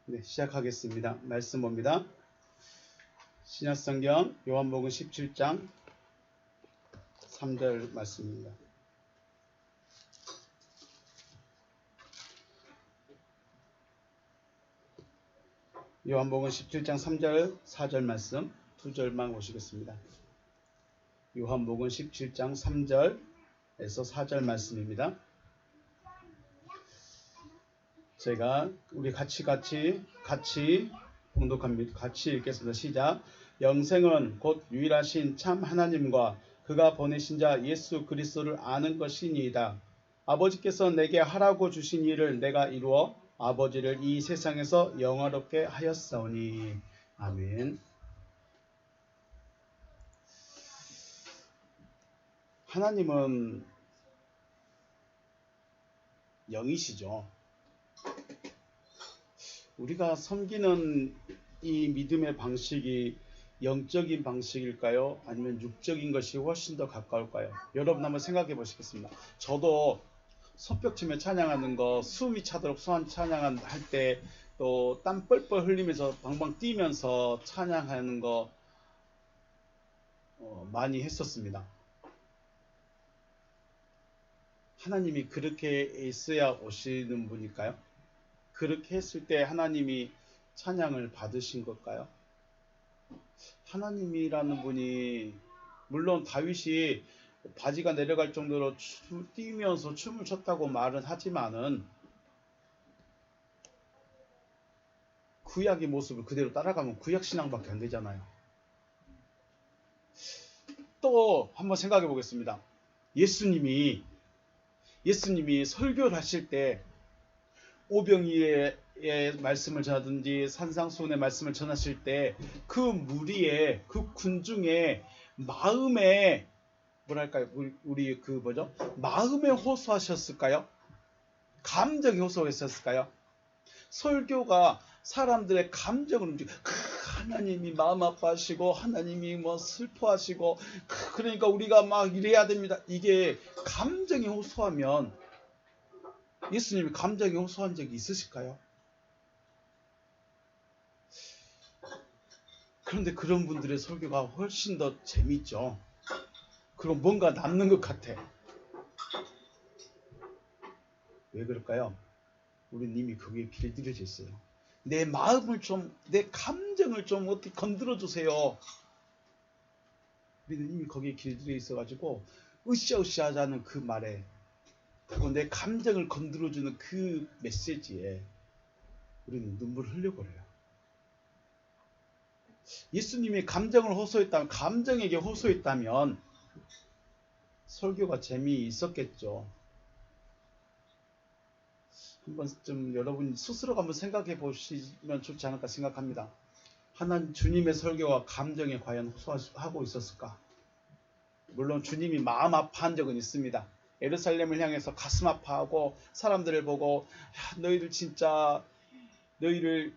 네, 시작하겠습니다. 말씀 봅니다. 신약성경 요한복음 17장 3절 말씀입니다. 요한복음 17장 3절 4절 말씀 두 절만 보시겠습니다. 요한복음 17장 3절에서 4절 말씀입니다. 제가 우리 같이 봉독합니다. 같이 읽겠습니다. 시작. 영생은 곧 유일하신 참 하나님과 그가 보내신 자 예수 그리스도를 아는 것이니이다. 아버지께서 내게 하라고 주신 일을 내가 이루어 아버지를 이 세상에서 영화롭게 하였사오니. 아멘. 하나님은 영이시죠. 우리가 섬기는 이 믿음의 방식이 영적인 방식일까요? 아니면 육적인 것이 훨씬 더 가까울까요? 여러분 한번 생각해 보시겠습니다. 저도 손뼉치며 찬양하는 거, 숨이 차도록 찬양할 때 또 땀 뻘뻘 흘리면서 방방 뛰면서 찬양하는 거 많이 했었습니다. 하나님이 그렇게 있어야 오시는 분일까요? 그렇게 했을 때 하나님이 찬양을 받으신 걸까요? 하나님이라는 분이 물론 다윗이 바지가 내려갈 정도로 뛰면서 춤을 췄다고 말은 하지만은 구약의 모습을 그대로 따라가면 구약 신앙밖에 안 되잖아요. 또 한번 생각해 보겠습니다. 예수님이 설교를 하실 때 오병이의 말씀을 전하든지 산상수훈의 말씀을 전하실 때 그 무리의 그 군중의 마음에 뭐랄까요? 우리 그 뭐죠? 마음에 호소하셨을까요? 감정에 호소했었을까요? 설교가 사람들의 감정을 움직이고 하나님이 마음 아파하시고 하나님이 뭐 슬퍼하시고 그러니까 우리가 막 이래야 됩니다. 이게 감정에 호소하면 예수님이 감정에 호소한 적이 있으실까요? 그런데 그런 분들의 설교가 훨씬 더 재밌죠. 그럼 뭔가 남는 것 같아. 왜 그럴까요? 우리는 이미 거기에 길들여져 있어요. 내 마음을 좀, 내 감정을 좀 어떻게 건드려 주세요. 우리는 이미 거기에 길들여 있어가지고 으쌰으쌰하자는 그 말에 그리고 내 감정을 건드려주는 그 메시지에 우리는 눈물을 흘려버려요. 예수님이 감정을 호소했다면, 감정에게 호소했다면 설교가 재미있었겠죠. 한번 좀 여러분 스스로가 한번 생각해 보시면 좋지 않을까 생각합니다. 하나님 주님의 설교가 감정에 과연 호소하고 있었을까? 물론 주님이 마음 아파한 적은 있습니다. 예루살렘을 향해서 가슴 아파하고 사람들을 보고 너희들 진짜 너희를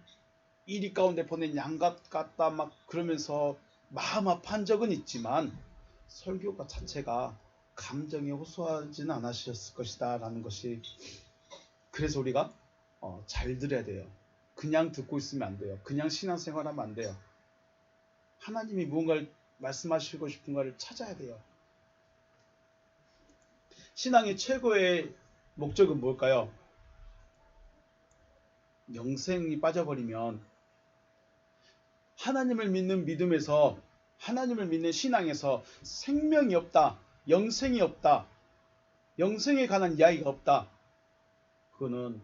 이리 가운데 보낸 양각 같다 막 그러면서 마음 아파한 적은 있지만 설교가 자체가 감정에 호소하지는 않으셨을 것이다 라는 것이 그래서 우리가 잘 들어야 돼요. 그냥 듣고 있으면 안 돼요. 그냥 신앙생활하면 안 돼요. 하나님이 무언가를 말씀하시고 싶은가를 찾아야 돼요. 신앙의 최고의 목적은 뭘까요? 영생이 빠져버리면 하나님을 믿는 믿음에서 하나님을 믿는 신앙에서 생명이 없다. 영생이 없다. 영생에 관한 이야기가 없다. 그거는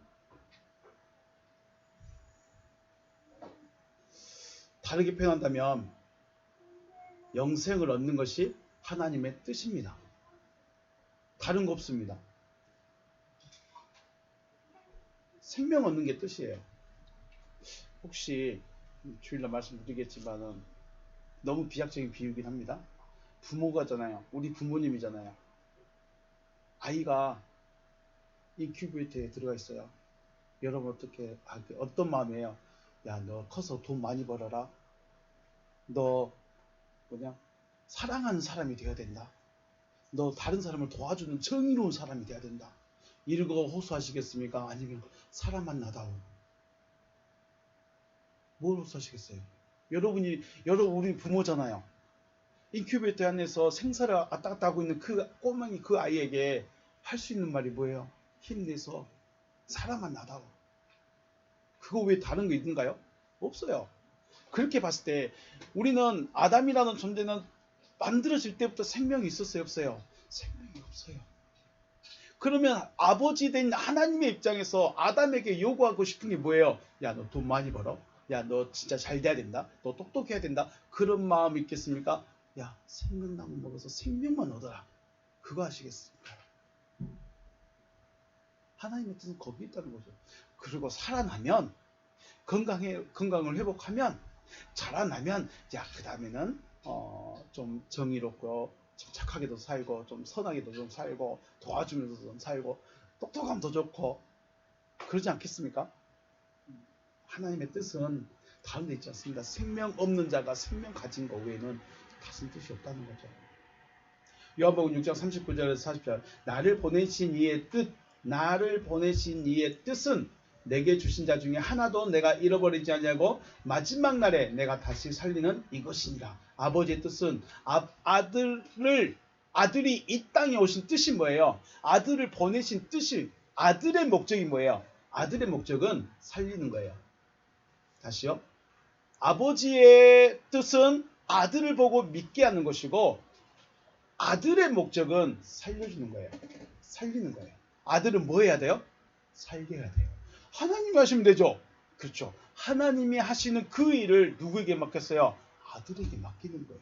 다르게 표현한다면 영생을 얻는 것이 하나님의 뜻입니다. 다른 거 없습니다. 생명 얻는 게 뜻이에요. 혹시 주일날 말씀드리겠지만은 너무 비약적인 비유긴 합니다. 부모가잖아요. 우리 부모님이잖아요. 아이가 인큐베이터에 들어가 있어요. 여러분 어떤 마음이에요? 야, 너 커서 돈 많이 벌어라. 너 사랑하는 사람이 되어야 된다. 너 다른 사람을 도와주는 정의로운 사람이 되어야 된다. 이런 거 호소하시겠습니까? 아니면 사람만 나다오. 뭘 흡수하시겠어요? 여러분 우리 부모잖아요. 인큐베이터 안에서 생사를 왔다 갔다 하고 있는 그 꼬맹이 그 아이에게 할 수 있는 말이 뭐예요? 힘내서 살아만 나다오. 그거 외에 다른 거 있는가요? 없어요. 그렇게 봤을 때 우리는 아담이라는 존재는 만들어질 때부터 생명이 있었어요? 없어요? 생명이 없어요. 그러면 아버지 된 하나님의 입장에서 아담에게 요구하고 싶은 게 뭐예요? 야, 너 돈 많이 벌어? 야, 너 진짜 잘 돼야 된다? 너 똑똑해야 된다? 그런 마음이 있겠습니까? 야, 생명나무 먹어서 생명만 얻어라. 그거 하시겠습니까? 하나님의 뜻은 거기 있다는 거죠. 그리고 살아나면 건강을 회복하면 자라나면 그 다음에는 좀 정의롭고 좀 착하게도 살고 좀 선하게도 좀 살고 도와주면서 좀 살고 똑똑함도 좋고 그러지 않겠습니까? 하나님의 뜻은 다른 데 있지 않습니다. 생명 없는 자가 생명 가진 것 외에는 다른 뜻이 없다는 거죠. 요한복음 6장 39절에서 40절 나를 보내신 이의 뜻은 내게 주신 자 중에 하나도 내가 잃어버리지 않냐고 마지막 날에 내가 다시 살리는 이것이니라. 아버지의 뜻은 아들이 이 땅에 오신 뜻이 뭐예요? 아들을 보내신 뜻이 아들의 목적이 뭐예요? 아들의 목적은 살리는 거예요. 다시요. 아버지의 뜻은 아들을 보고 믿게 하는 것이고 아들의 목적은 살려주는 거예요. 살리는 거예요. 아들은 뭐 해야 돼요? 살게 해야 돼요. 하나님이 하시면 되죠. 그렇죠. 하나님이 하시는 그 일을 누구에게 맡겼어요? 아들에게 맡기는 거예요.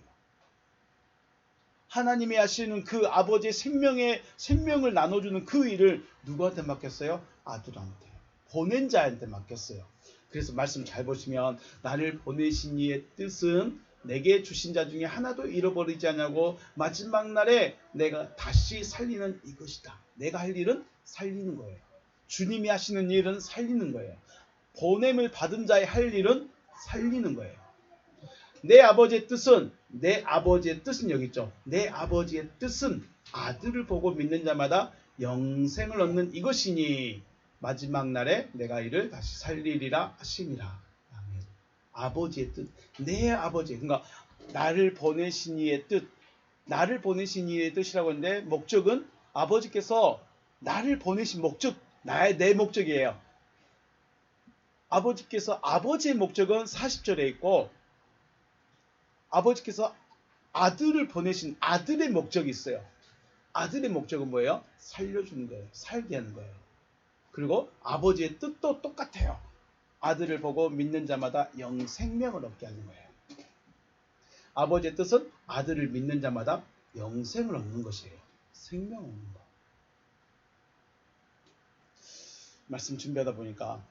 하나님이 하시는 그 아버지의 생명을 나눠주는 그 일을 누구한테 맡겼어요? 아들한테. 보낸 자한테 맡겼어요. 그래서 말씀 잘 보시면 나를 보내신 이의 뜻은 내게 주신 자 중에 하나도 잃어버리지 않냐고 마지막 날에 내가 다시 살리는 이것이다. 내가 할 일은 살리는 거예요. 주님이 하시는 일은 살리는 거예요. 보냄을 받은 자의 할 일은 살리는 거예요. 내 아버지의 뜻은 여기 있죠. 내 아버지의 뜻은 아들을 보고 믿는 자마다 영생을 얻는 이것이니 마지막 날에 내가 이를 다시 살리리라 하시니라. 아멘. 아버지의 뜻, 내 아버지, 그러니까 나를 보내신 이의 뜻, 나를 보내신 이의 뜻이라고 하는데 목적은 아버지께서 나를 보내신 목적, 내 목적이에요. 아버지께서 아버지의 목적은 40절에 있고 아버지께서 아들을 보내신 아들의 목적이 있어요. 아들의 목적은 뭐예요? 살려주는 거예요. 살게 하는 거예요. 그리고 아버지의 뜻도 똑같아요. 아들을 보고 믿는 자마다 영생명을 얻게 하는 거예요. 아버지의 뜻은 아들을 믿는 자마다 영생을 얻는 것이에요. 생명을 얻는 거. 말씀 준비하다 보니까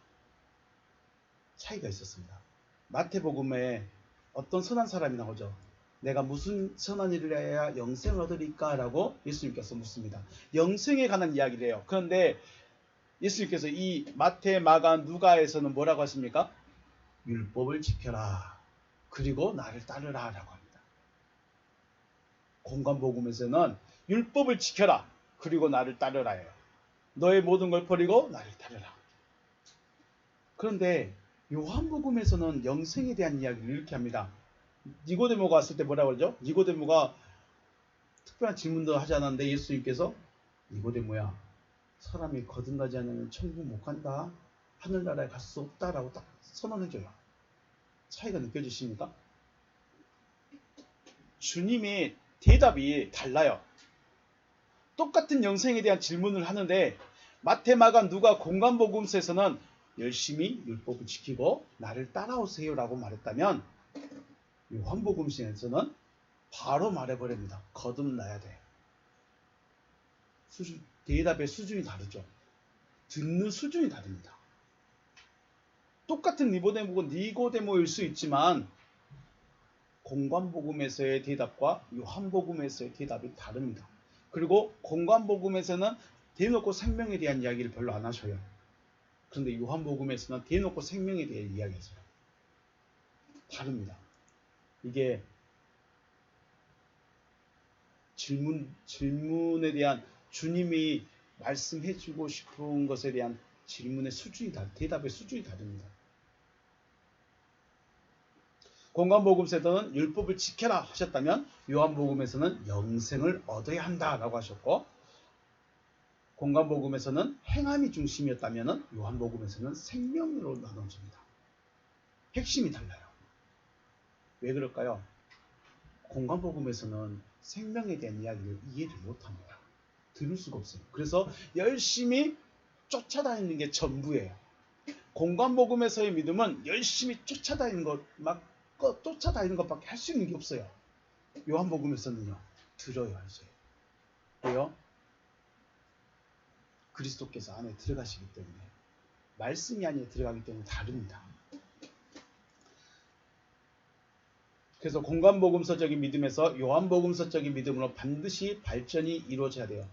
차이가 있었습니다. 마태복음에 어떤 선한 사람이 나오죠. 내가 무슨 선한 일을 해야 영생을 얻으리까? 라고 예수님께서 묻습니다. 영생에 관한 이야기를 해요. 그런데 예수님께서 이 마태, 마가, 누가에서는 뭐라고 하십니까? 율법을 지켜라. 그리고 나를 따르라 라고 합니다. 공관복음에서는 율법을 지켜라. 그리고 나를 따르라예요. 너의 모든 걸 버리고 나를 따르라. 그런데 요한복음에서는 영생에 대한 이야기를 이렇게 합니다. 니고데모가 왔을 때 뭐라고 그러죠? 니고데모가 특별한 질문도 하지 않았는데 예수님께서 니고데모야, 사람이 거듭나지 않으면 천국 못 간다. 하늘나라에 갈 수 없다라고 딱 선언해줘요. 차이가 느껴지십니까? 주님의 대답이 달라요. 똑같은 영생에 대한 질문을 하는데 마태, 마가, 누가, 공관복음서에서는 열심히 율법을 지키고 나를 따라오세요 라고 말했다면 요한복음서에서는 바로 말해버립니다. 거듭나야 돼. 대답의 수준이 다르죠. 듣는 수준이 다릅니다. 똑같은 니고데모일 수 있지만 공관복음에서의 대답과 요한복음에서의 대답이 다릅니다. 그리고 공관복음에서는 대놓고 생명에 대한 이야기를 별로 안 하셔요. 그런데 요한복음에서는 대놓고 생명에 대해 이야기하세요. 다릅니다. 이게 질문에 대한 주님이 말씀해주고 싶은 것에 대한 질문의 수준이 대답의 수준이 다릅니다. 공관복음서에서는 율법을 지켜라 하셨다면 요한복음에서는 영생을 얻어야 한다라고 하셨고, 공관복음에서는 행함이 중심이었다면 요한복음에서는 생명으로 나눠집니다. 핵심이 달라요. 왜 그럴까요? 공관복음에서는 생명에 대한 이야기를 이해를 못합니다. 들을 수가 없어요. 그래서 열심히 쫓아다니는 게 전부예요. 공관복음에서의 믿음은 열심히 쫓아다니는 것밖에 할 수 있는 게 없어요. 요한복음에서는요, 들어요, 이제. 왜요? 그리스도께서 안에 들어가시기 때문에, 말씀이 안에 들어가기 때문에 다릅니다. 그래서 공관복음서적인 믿음에서 요한복음서적인 믿음으로 반드시 발전이 이루어져야 돼요.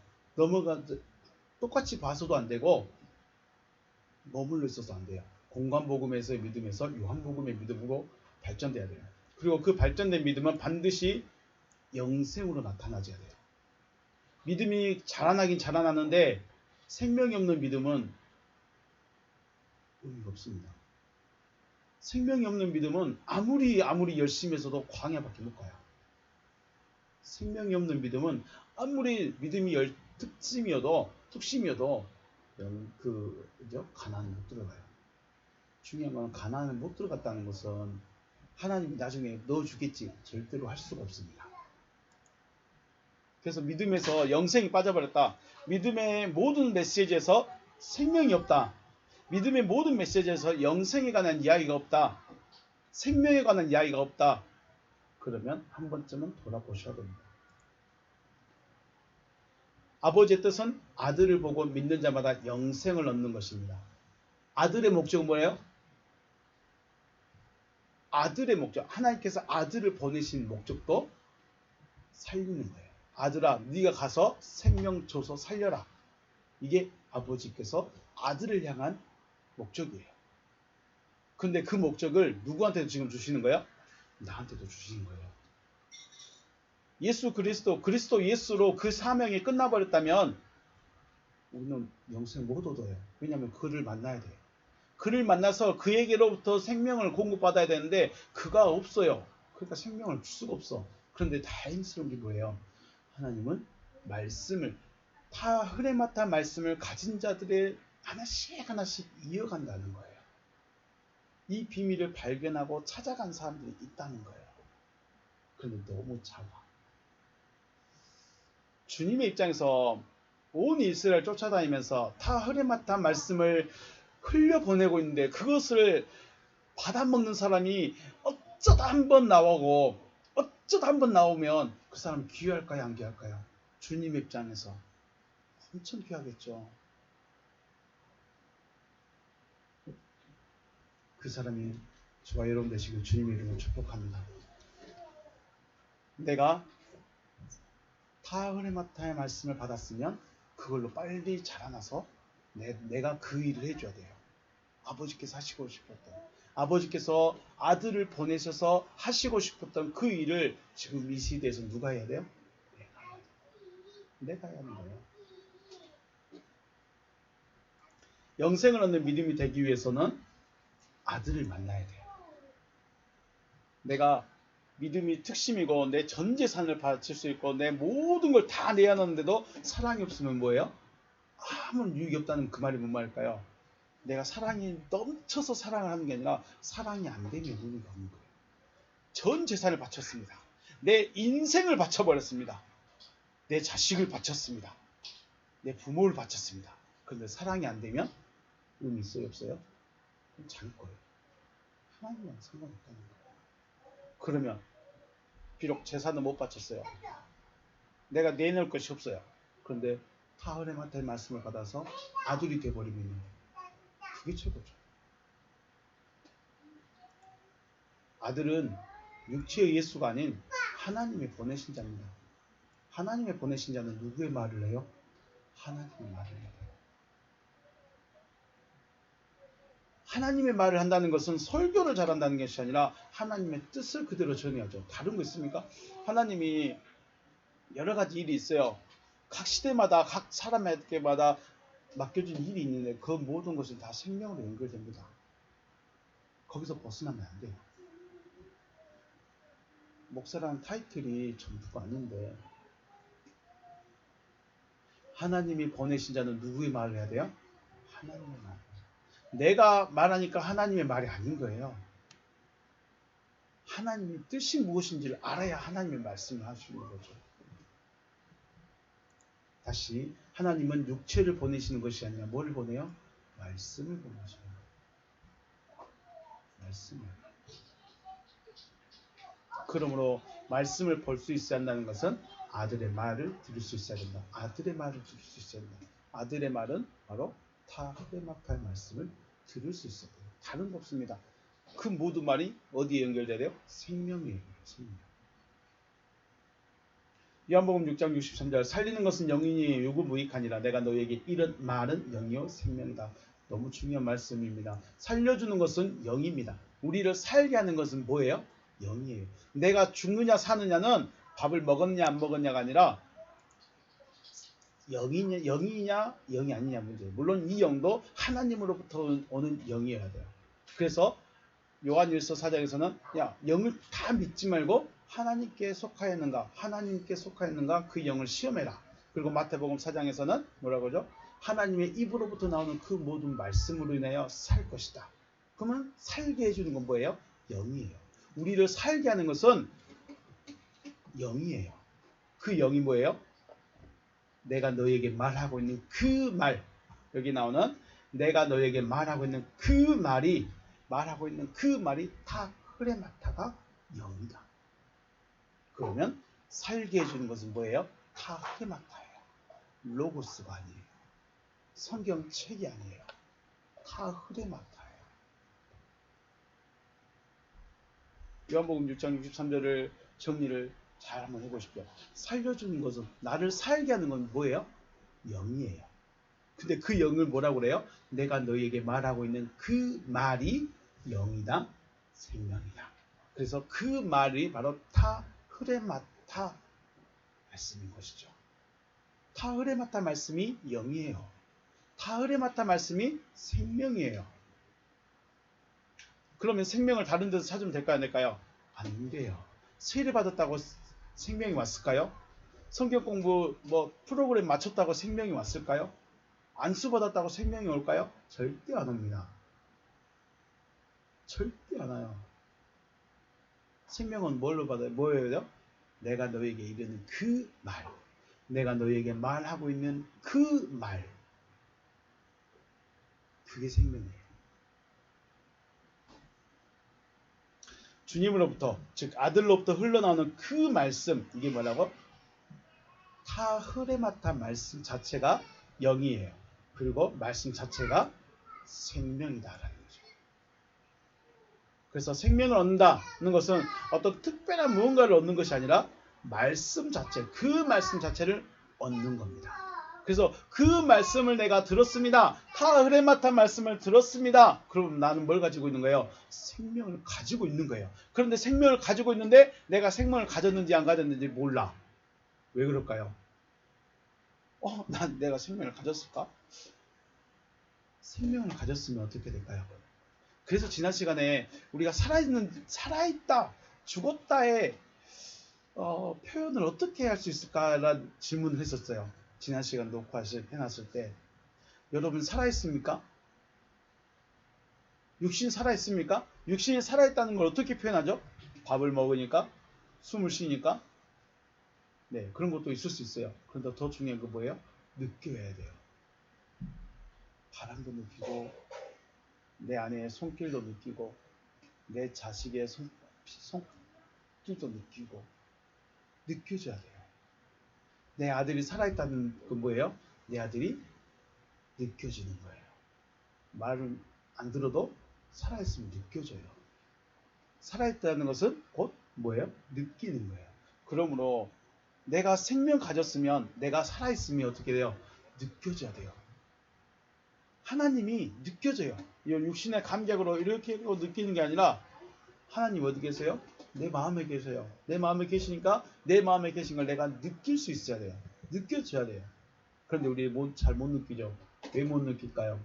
똑같이 봐서도 안 되고 머물러 있어서 안 돼요. 공관복음에서의 믿음에서 요한복음의 믿음으로 발전돼야 돼요. 그리고 그 발전된 믿음은 반드시 영생으로 나타나줘야 돼요. 믿음이 자라나긴 자라나는데 생명이 없는 믿음은 의미가 없습니다. 생명이 없는 믿음은 아무리 열심히 해서도 광야밖에 못 가요. 생명이 없는 믿음은 아무리 믿음이 특심이어도 가나안에 못 들어가요. 중요한 건 가나안에 못 들어갔다는 것은 하나님이 나중에 넣어주겠지 절대로 할 수가 없습니다. 그래서 믿음에서 영생이 빠져버렸다. 믿음의 모든 메시지에서 생명이 없다. 믿음의 모든 메시지에서 영생에 관한 이야기가 없다. 생명에 관한 이야기가 없다. 그러면 한 번쯤은 돌아보셔야 됩니다. 아버지의 뜻은 아들을 보고 믿는 자마다 영생을 얻는 것입니다. 아들의 목적은 뭐예요? 아들의 목적, 하나님께서 아들을 보내신 목적도 살리는 거예요. 아들아, 네가 가서 생명 줘서 살려라. 이게 아버지께서 아들을 향한 목적이에요. 근데 그 목적을 누구한테도 지금 주시는 거예요? 나한테도 주시는 거예요. 예수 그리스도 예수로 그 사명이 끝나버렸다면 우리는 영생 못 얻어요. 왜냐하면 그를 만나야 돼요. 그를 만나서 그에게로부터 생명을 공급받아야 되는데 그가 없어요. 그러니까 생명을 줄 수가 없어. 그런데 다행스러운 게 뭐예요? 하나님은 말씀을, 타 흐레마타 말씀을 가진 자들의 하나씩 이어간다는 거예요. 이 비밀을 발견하고 찾아간 사람들이 있다는 거예요. 그런데 너무 작아. 주님의 입장에서 온 이스라엘 쫓아다니면서 타 흐레마타 말씀을 흘려보내고 있는데 그것을 받아먹는 사람이 어쩌다 한번 나오면 그 사람 귀할까요? 안 귀할까요? 주님의 입장에서 엄청 귀하겠죠. 그 사람이 저와 여러분 되시길 주님의 이름으로 축복합니다. 내가 타 흐레마타의 말씀을 받았으면 그걸로 빨리 자라나서 내가 그 일을 해줘야 돼요. 아버지께서 하시고 싶었던, 아버지께서 아들을 보내셔서 하시고 싶었던 그 일을 지금 이 시대에서 누가 해야 돼요? 내가 해야 하는 거예요. 영생을 얻는 믿음이 되기 위해서는 아들을 만나야 돼요. 내가 믿음이 특심이고 내 전 재산을 바칠 수 있고 내 모든 걸 다 내어놓는데도 사랑이 없으면 뭐예요? 아무런 유익이 없다는 그 말이 뭔 말일까요? 내가 사랑이 넘쳐서 사랑을 하는 게 아니라 사랑이 안 되면 의미가 없는 거예요. 전 재산을 바쳤습니다. 내 인생을 바쳐버렸습니다. 내 자식을 바쳤습니다. 내 부모를 바쳤습니다. 그런데 사랑이 안 되면 의미 있어요? 없어요? 그럼 자기 거예요. 하나님은 상관없다는 거예요. 그러면 비록 재산을 못 바쳤어요. 내가 내놓을 것이 없어요. 그런데 타흐레마타의 말씀을 받아서 아들이 되어버리면 그게 최고죠. 아들은 육체의 예수가 아닌 하나님의 보내신 자입니다. 하나님의 보내신 자는 누구의 말을 해요? 하나님의 말을 해요. 하나님의 말을 한다는 것은 설교를 잘한다는 것이 아니라 하나님의 뜻을 그대로 전해야죠. 다른 거 있습니까? 하나님이 여러 가지 일이 있어요. 각 시대마다 각 사람에게마다 맡겨진 일이 있는데 그 모든 것은 다 생명으로 연결됩니다. 거기서 벗어나면 안 돼요. 목사라는 타이틀이 전부가 아닌데 하나님이 보내신 자는 누구의 말을 해야 돼요? 하나님의 말. 내가 말하니까 하나님의 말이 아닌 거예요. 하나님의 뜻이 무엇인지를 알아야 하나님의 말씀을 할 수 있는 거죠. 다시 하나님은 육체를 보내시는 것이 아니라 뭘 보내요? 말씀을 보내셔요. 말씀을. 그러므로 말씀을 볼 수 있어야 한다는 것은 아들의 말을 들을 수 있어야 된다. 아들의 말을 들을 수 있어야 된다. 아들의 말은 바로 타흐레마타의 말씀을 들을 수 있어야 된다. 다른 거 없습니다. 그 모든 말이 어디에 연결돼요? 생명이에요. 생명. 요한복음 6장 63절 살리는 것은 영이니 유구무익하니라. 내가 너에게 이런 말은 영이요 생명이다. 너무 중요한 말씀입니다. 살려주는 것은 영입니다. 우리를 살게 하는 것은 뭐예요? 영이에요. 내가 죽느냐 사느냐는 밥을 먹었냐 안 먹었냐가 아니라 영이냐 영이 아니냐 문제예요. 물론 이 영도 하나님으로부터 오는 영이어야 돼요. 그래서 요한일서 4장에서는 야 영을 다 믿지 말고 하나님께 속하였는가 하나님께 속하였는가 그 영을 시험해라. 그리고 마태복음 4장에서는 뭐라고 하죠? 하나님의 입으로부터 나오는 그 모든 말씀으로 인하여 살 것이다. 그러면 살게 해주는 건 뭐예요? 영이에요. 우리를 살게 하는 것은 영이에요. 그 영이 뭐예요? 내가 너에게 말하고 있는 그 말. 여기 나오는 내가 너에게 말하고 있는 그 말이 타흐레마타가 영이다. 그러면 살게 해주는 것은 뭐예요? 타흐레마타예요. 로고스가 아니에요. 성경책이 아니에요. 타흐레마타예요. 요한복음 6장 63절을 정리를 잘 한번 해보십시오. 살려주는 것은 나를 살게 하는 건 뭐예요? 영이에요. 근데 그 영을 뭐라고 그래요? 내가 너희에게 말하고 있는 그 말이 영이다, 생명이다. 그래서 그 말이 바로 타흐레마타 말씀인 것이죠. 타흐레마타 말씀이 영이에요. 타흐레마타 말씀이 생명이에요. 그러면 생명을 다른 데서 찾으면 될까요? 안 될까요? 안 돼요. 세례 받았다고 생명이 왔을까요? 성경 공부 프로그램 맞췄다고 생명이 왔을까요? 안수 받았다고 생명이 올까요? 절대 안 옵니다. 절대 안 와요. 생명은 뭘로 받아요? 뭐예요? 내가 너에게 이르는 그 말. 내가 너에게 말하고 있는 그 말. 그게 생명이에요. 주님으로부터, 즉 아들로부터 흘러나오는 그 말씀, 이게 뭐라고? 타흐레마타 말씀 자체가 영이에요. 그리고 말씀 자체가 생명이다라는 거죠. 그래서 생명을 얻는다는 것은 어떤 특별한 무언가를 얻는 것이 아니라 말씀 자체, 그 말씀 자체를 얻는 겁니다. 그래서 그 말씀을 내가 들었습니다. 타흐레마타 말씀을 들었습니다. 그럼 나는 뭘 가지고 있는 거예요? 생명을 가지고 있는 거예요. 그런데 생명을 가지고 있는데 내가 생명을 가졌는지 안 가졌는지 몰라. 왜 그럴까요? 내가 생명을 가졌을까? 생명을 가졌으면 어떻게 될까요? 그래서 지난 시간에 우리가 살아있다, 죽었다의 표현을 어떻게 할 수 있을까라는 질문을 했었어요. 지난 시간 녹화해놨을 때 여러분 살아있습니까? 육신 살아있습니까? 육신이 살아있다는 걸 어떻게 표현하죠? 밥을 먹으니까? 숨을 쉬니까? 네, 그런 것도 있을 수 있어요. 그런데 더 중요한 건 뭐예요? 느껴야 돼요. 바람도 느끼고 내 안에 손길도 느끼고 내 자식의 손길도 느끼고 느껴져야 돼요. 내 아들이 살아있다는 건 뭐예요? 내 아들이 느껴지는 거예요. 말을 안 들어도 살아있으면 느껴져요. 살아있다는 것은 곧 뭐예요? 느끼는 거예요. 그러므로 내가 생명 가졌으면 내가 살아있으면 어떻게 돼요? 느껴져야 돼요. 하나님이 느껴져요. 이 육신의 감각으로 이렇게 느끼는 게 아니라 하나님 어디 계세요? 내 마음에 계세요. 내 마음에 계시니까 내 마음에 계신 걸 내가 느낄 수 있어야 돼요. 느껴져야 돼요. 그런데 우리 잘 못 느끼죠. 왜 못 느낄까요?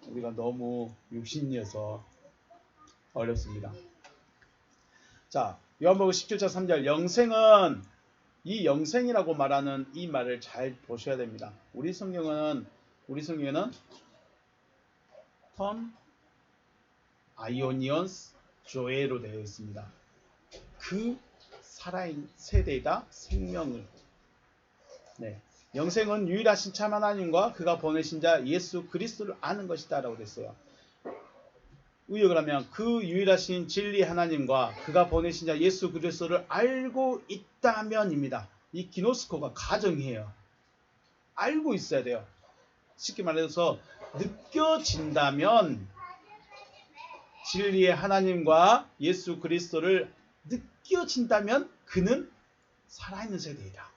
우리가 너무 육신이어서 어렵습니다. 자, 요한복음 17장 3절 영생은 이 영생이라고 말하는 이 말을 잘 보셔야 됩니다. 우리 성경에는 턴 아이오니언스 조에로 되어 있습니다. 그 살아있는 세대이다 생명을. 네. 영생은 유일하신 참 하나님과 그가 보내신 자 예수 그리스도를 아는 것이다 라고 됐어요. 의역을 하면 그 유일하신 진리 하나님과 그가 보내신 자 예수 그리스도를 알고 있다면입니다. 이 기노스코가 가정이에요. 알고 있어야 돼요. 쉽게 말해서 느껴진다면 진리의 하나님과 예수 그리스도를 느껴진다면 그는 살아있는 세대이다.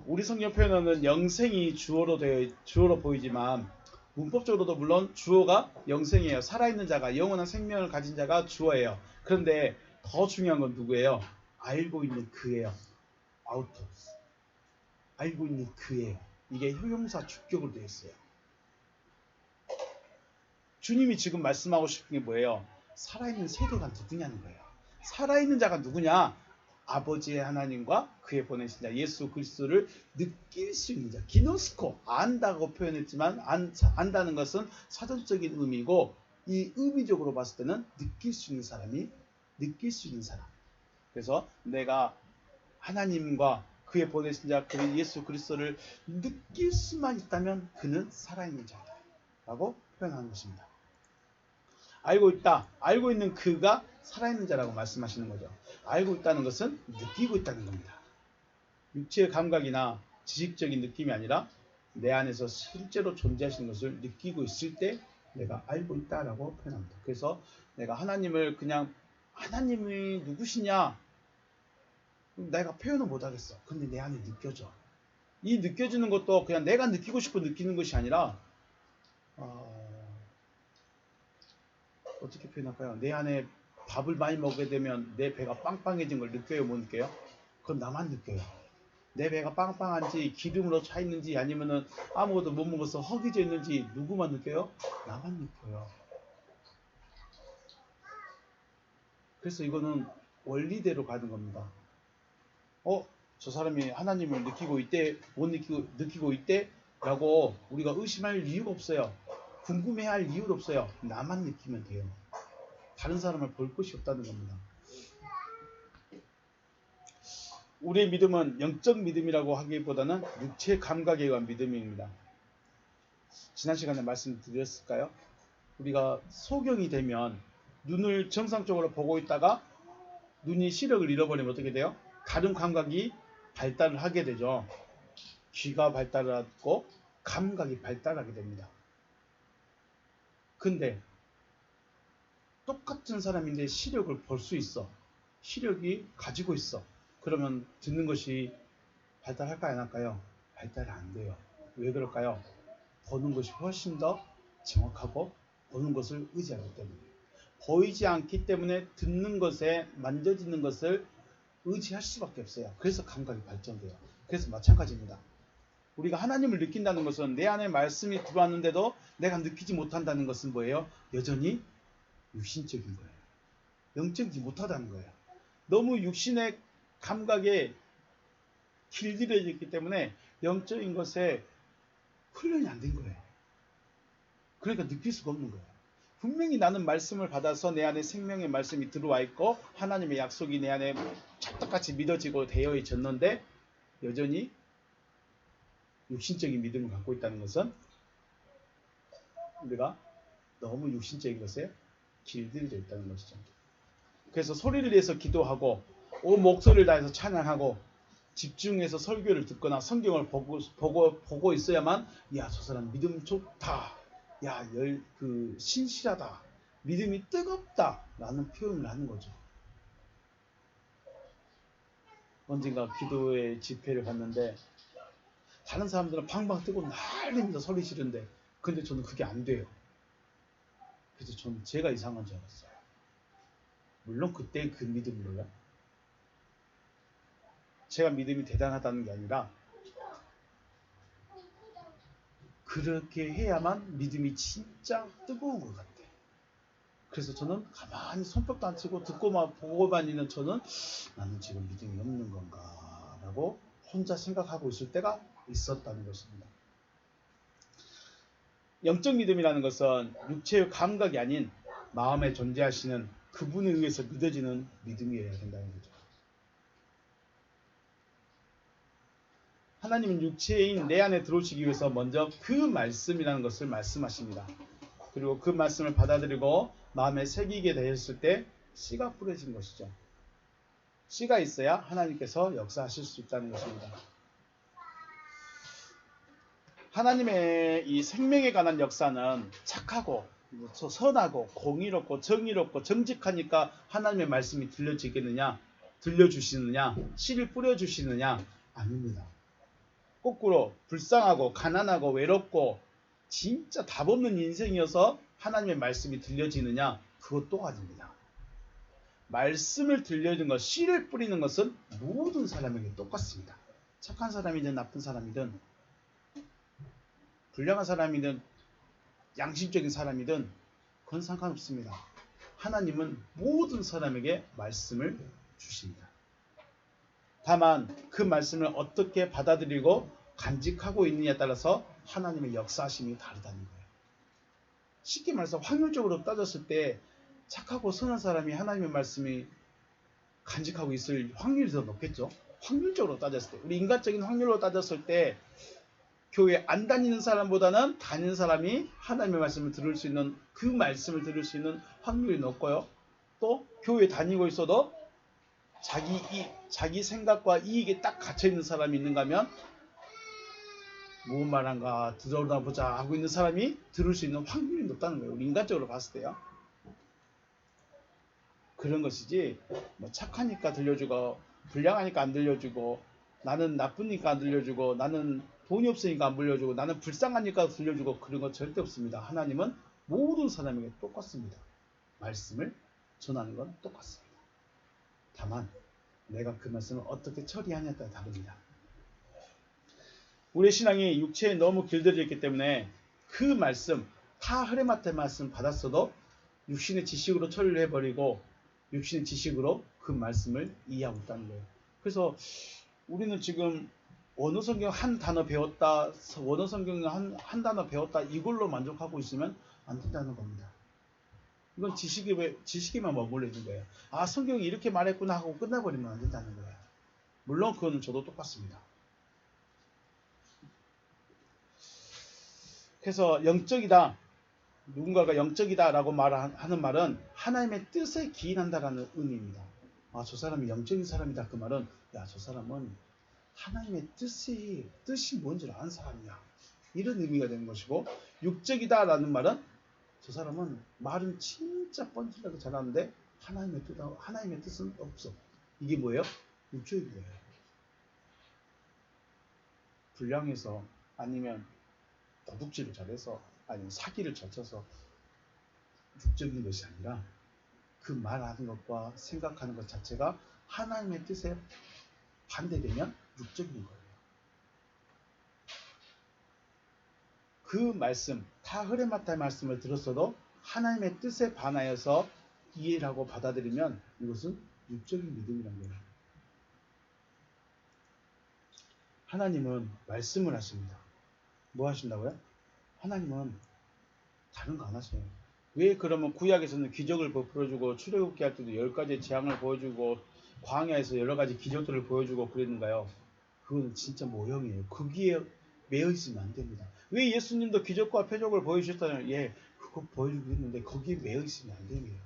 우리 성경 표현은 영생이 주어로 보이지만 문법적으로도 물론 주어가 영생이에요. 살아있는 자가 영원한 생명을 가진 자가 주어예요. 그런데 더 중요한 건 누구예요? 알고 있는 그예요. 아우토스. 알고 있는 그예요. 이게 형용사 주격으로 되어 있어요. 주님이 지금 말씀하고 싶은 게 뭐예요? 살아있는 세대가 누구냐는 거예요. 살아있는 자가 누구냐? 아버지의 하나님과 그의 보내신 자 예수 그리스도를 느낄 수 있는 자. 기노스코. 안다고 표현했지만 안다는 것은 사전적인 의미고 이 의미적으로 봤을 때는 느낄 수 있는 사람이 느낄 수 있는 사람. 그래서 내가 하나님과 그의 보내신 자 그 예수 그리스도를 느낄 수만 있다면 그는 살아있는 자다 라고 표현하는 것입니다. 알고 있다. 알고 있는 그가 살아있는 자라고 말씀하시는 거죠. 알고 있다는 것은 느끼고 있다는 겁니다. 육체의 감각이나 지식적인 느낌이 아니라 내 안에서 실제로 존재하시는 것을 느끼고 있을 때 내가 알고 있다라고 표현합니다. 그래서 내가 하나님을 그냥 하나님이 누구시냐? 내가 표현을 못하겠어. 근데 내 안에 느껴져. 이 느껴지는 것도 그냥 내가 느끼고 싶어 느끼는 것이 아니라 어떻게 표현할까요? 내 안에 밥을 많이 먹게 되면 내 배가 빵빵해진 걸 느껴요? 못 느껴요? 그건 나만 느껴요. 내 배가 빵빵한지 기름으로 차 있는지 아니면은 아무것도 못 먹어서 허기져 있는지 누구만 느껴요? 나만 느껴요. 그래서 이거는 원리대로 가는 겁니다. 저 사람이 하나님을 느끼고 있대, 못 느끼고 있대? 라고 우리가 의심할 이유가 없어요. 궁금해할 이유도 없어요. 나만 느끼면 돼요. 다른 사람을 볼 것이 없다는 겁니다. 우리의 믿음은 영적 믿음이라고 하기보다는 육체 감각에 의한 믿음입니다. 지난 시간에 말씀드렸을까요? 우리가 소경이 되면 눈을 정상적으로 보고 있다가 눈이 시력을 잃어버리면 어떻게 돼요? 다른 감각이 발달을 하게 되죠. 귀가 발달하고 감각이 발달하게 됩니다. 근데 똑같은 사람인데 시력을 볼 수 있어. 시력이 가지고 있어. 그러면 듣는 것이 발달할까요? 안 할까요? 발달이 안 돼요. 왜 그럴까요? 보는 것이 훨씬 더 정확하고 보는 것을 의지하기 때문에. 보이지 않기 때문에 듣는 것에 만져지는 것을 의지할 수밖에 없어요. 그래서 감각이 발전돼요. 그래서 마찬가지입니다. 우리가 하나님을 느낀다는 것은 내 안에 말씀이 들어왔는데도 내가 느끼지 못한다는 것은 뭐예요? 여전히 육신적인 거예요. 영적이지 못하다는 거예요. 너무 육신의 감각에 길들여져 있기 때문에 영적인 것에 훈련이 안 된 거예요. 그러니까 느낄 수가 없는 거예요. 분명히 나는 말씀을 받아서 내 안에 생명의 말씀이 들어와 있고 하나님의 약속이 내 안에 찰떡같이 믿어지고 되어졌는데 여전히 육신적인 믿음을 갖고 있다는 것은 우리가 너무 육신적인 것에 길들여져 있다는 것이죠. 그래서 소리를 내서 기도하고 온 목소리를 다해서 찬양하고 집중해서 설교를 듣거나 성경을 보고 있어야만 야, 저 사람 믿음 좋다. 야, 신실하다. 믿음이 뜨겁다. 라는 표현을 하는 거죠. 언젠가 기도회 집회를 갔는데 다른 사람들은 팡팡 뜨고 난리입니다. 소리 지르는데. 근데 저는 그게 안 돼요. 그래서 저는 제가 이상한 줄 알았어요. 물론 그때 그 믿음으로요. 제가 믿음이 대단하다는 게 아니라 그렇게 해야만 믿음이 진짜 뜨거운 것 같아요. 그래서 저는 가만히 손뼉도 안 치고 듣고만 보고만 있는 저는 나는 지금 믿음이 없는 건가 라고 혼자 생각하고 있을 때가 있었다는 것입니다. 영적 믿음이라는 것은 육체의 감각이 아닌 마음에 존재하시는 그분에 의해서 믿어지는 믿음이어야 된다는 거죠. 하나님은 육체인 내 안에 들어오시기 위해서 먼저 그 말씀이라는 것을 말씀하십니다. 그리고 그 말씀을 받아들이고 마음에 새기게 되었을 때 씨가 뿌려진 것이죠. 씨가 있어야 하나님께서 역사하실 수 있다는 것입니다. 하나님의 이 생명에 관한 역사는 착하고 선하고 공의롭고 정의롭고 정직하니까 하나님의 말씀이 들려주시느냐 씨를 뿌려주시느냐 아닙니다. 거꾸로 불쌍하고 가난하고 외롭고 진짜 답 없는 인생이어서 하나님의 말씀이 들려지느냐 그것도 아닙니다. 말씀을 들려주는 것, 씨를 뿌리는 것은 모든 사람에게 똑같습니다. 착한 사람이든 나쁜 사람이든 불량한 사람이든 양심적인 사람이든 그건 상관없습니다. 하나님은 모든 사람에게 말씀을 주십니다. 다만 그 말씀을 어떻게 받아들이고 간직하고 있느냐에 따라서 하나님의 역사하심이 다르다는 거예요. 쉽게 말해서 확률적으로 따졌을 때 착하고 선한 사람이 하나님의 말씀이 간직하고 있을 확률이 더 높겠죠. 확률적으로 따졌을 때, 우리 인간적인 확률로 따졌을 때 교회 안 다니는 사람보다는 다니는 사람이 하나님의 말씀을 들을 수 있는 그 말씀을 들을 수 있는 확률이 높고요. 또 교회 다니고 있어도 자기 생각과 이익에 딱 갇혀 있는 사람이 있는가 하면 무슨 말한가 들어오다 보자 하고 있는 사람이 들을 수 있는 확률이 높다는 거예요. 우리 인간적으로 봤을 때요. 그런 것이지 뭐 착하니까 들려주고 불량하니까 안 들려주고 나는 나쁘니까 안 들려주고 나는 돈이 없으니까 안 들려주고 나는 불쌍하니까 들려주고 그런 거 절대 없습니다. 하나님은 모든 사람에게 똑같습니다. 말씀을 전하는 건 똑같습니다. 다만 내가 그 말씀을 어떻게 처리하냐에 따라 다릅니다. 우리의 신앙이 육체에 너무 길들여져 있기 때문에 그 말씀, 다 흐레마태 말씀 받았어도 육신의 지식으로 처리를 해버리고 육신의 지식으로 그 말씀을 이해하고 있다는 거예요. 그래서 우리는 지금 원어 성경 한 단어 배웠다, 원어 성경 한 단어 배웠다 이걸로 만족하고 있으면 안 된다는 겁니다. 이건 지식에만 머물러 있는 거예요. 아, 성경이 이렇게 말했구나 하고 끝나버리면 안 된다는 거예요. 물론 그거는 저도 똑같습니다. 그래서 영적이다, 누군가가 영적이다 라고 말하는 말은 하나님의 뜻에 기인한다라는 의미입니다. 아, 저 사람이 영적인 사람이다. 그 말은 야, 저 사람은 하나님의 뜻이 뭔지를 아는 사람이야. 이런 의미가 되는 것이고, 육적이다 라는 말은 저 사람은 말은 진짜 뻔질하게 잘하는데 하나님의 뜻은 없어. 이게 뭐예요? 육적인 거예요. 불량해서 아니면 도둑질을 잘해서 아니면 사기를 젖혀서 육적인 것이 아니라 그 말하는 것과 생각하는 것 자체가 하나님의 뜻에 반대되면 육적인 거예요. 그 말씀, 다 흐레마타의 말씀을 들었어도 하나님의 뜻에 반하여서 이해를 하고 받아들이면 이것은 육적인 믿음이라는 거예요. 하나님은 말씀을 하십니다. 뭐 하신다고요? 하나님은 다른 거 안 하셔요. 왜 그러면 구약에서는 기적을 베풀어주고 출애굽기 할 때도 10가지의 재앙을 보여주고 광야에서 여러 가지 기적들을 보여주고 그랬는가요? 그건 진짜 모형이에요. 거기에 매여 있으면 안 됩니다. 왜 예수님도 기적과 표적을 보여주셨다면 예, 그거 보여주고 있는데 거기에 매여 있으면 안 됩니다.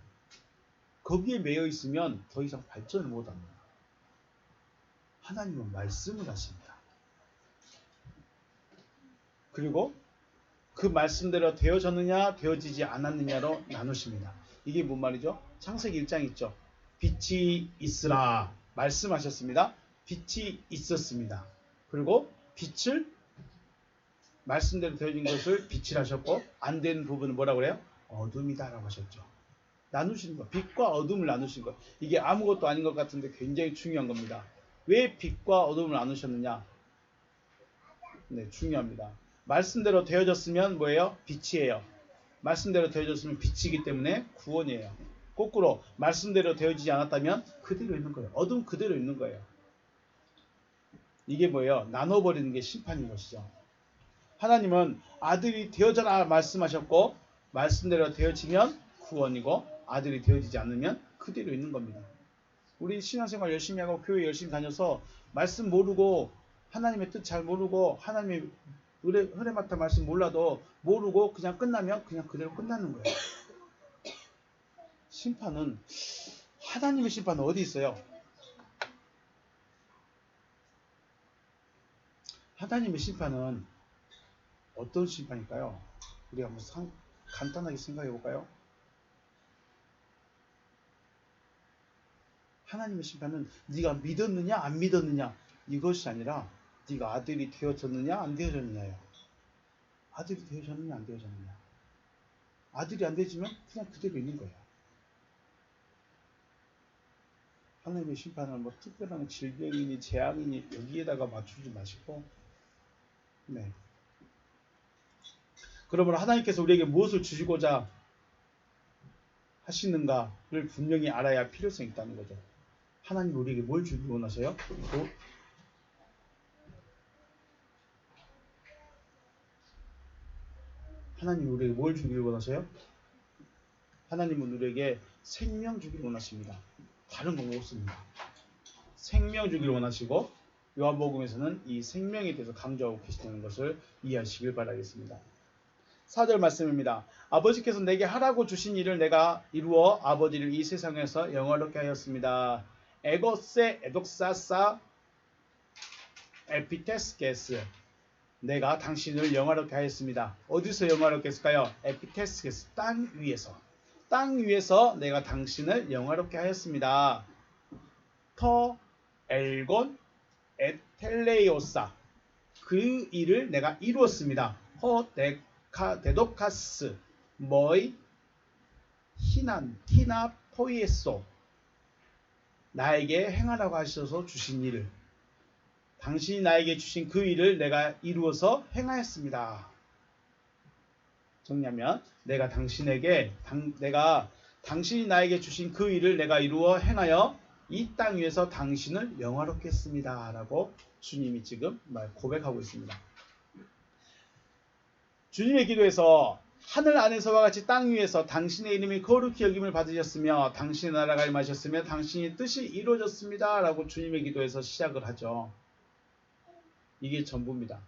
거기에 매여 있으면 더 이상 발전을 못 합니다. 하나님은 말씀을 하십니다. 그리고 그 말씀대로 되어졌느냐 되어지지 않았느냐로 나누십니다. 이게 뭔 말이죠? 창세기 1장 있죠. 빛이 있으라 말씀하셨습니다. 빛이 있었습니다. 그리고 빛을 말씀대로 되어진 것을 빛이라 하셨고 안 된 부분은 뭐라고 그래요? 어둠이다 라고 하셨죠. 나누시는 거, 빛과 어둠을 나누신 거. 이게 아무것도 아닌 것 같은데 굉장히 중요한 겁니다. 왜 빛과 어둠을 나누셨느냐? 네, 중요합니다. 말씀대로 되어졌으면 뭐예요? 빛이에요. 말씀대로 되어졌으면 빛이기 때문에 구원이에요. 거꾸로 말씀대로 되어지지 않았다면 그대로 있는 거예요. 어둠 그대로 있는 거예요. 이게 뭐예요? 나눠버리는 게 심판인 것이죠. 하나님은 아들이 되어져라 말씀하셨고 말씀대로 되어지면 구원이고 아들이 되어지지 않으면 그대로 있는 겁니다. 우리 신앙생활 열심히 하고 교회 열심히 다녀서 말씀 모르고 하나님의 뜻 잘 모르고 하나님의 은혜 맡은 말씀 몰라도 모르고 그냥 끝나면 그냥 그대로 끝나는 거예요. 심판은 하나님의 심판은 어디 있어요? 하나님의 심판은 어떤 심판일까요? 우리 한번 간단하게 생각해 볼까요? 하나님의 심판은 네가 믿었느냐 안 믿었느냐 이것이 아니라 네가 아들이 되어졌느냐 안 되어졌느냐예요. 아들이 되어졌느냐 안 되어졌느냐. 아들이 안 되지면 그냥 그대로 있는 거예요. 하나님의 심판을 뭐 특별한 질병이니 재앙이니 여기에다가 맞추지 마시고 네. 그러므로 하나님께서 우리에게 무엇을 주시고자 하시는가를 분명히 알아야 할 필요성이 있다는 거죠. 하나님 우리에게 뭘 주기 원하세요? 또 하나님 우리에게 뭘 주기를 원하세요? 하나님은 우리에게 생명 주기를 원하십니다. 다른 건 없습니다. 생명 주기를 원하시고 요한복음에서는 이 생명에 대해서 강조하고 계시다는 것을 이해하시길 바라겠습니다. 4절 말씀입니다. 아버지께서 내게 하라고 주신 일을 내가 이루어 아버지를 이 세상에서 영화롭게 하였습니다. 에고세 에독사사 에피테스게스 내가 당신을 영화롭게 하였습니다. 어디서 영화롭게 했을까요? 에피테스게스 땅 위에서. 땅 위에서 내가 당신을 영화롭게 하였습니다. 터 엘곤 에텔레이오사 그 일을 내가 이루었습니다. 데도카스 뭐이 티나 포이에소 나에게 행하라고 하셔서 주신 일을 당신이 나에게 주신 그 일을 내가 이루어서 행하였습니다. 정리하면 내가 당신이 나에게 주신 그 일을 내가 이루어 행하여 이 땅 위에서 당신을 영화롭게 했습니다. 라고 주님이 지금 고백하고 있습니다. 주님의 기도에서 하늘 안에서와 같이 땅 위에서 당신의 이름이 거룩히 여김을 받으셨으며 당신의 나라가 임하셨으며 당신의 뜻이 이루어졌습니다. 라고 주님의 기도에서 시작을 하죠. 이게 전부입니다.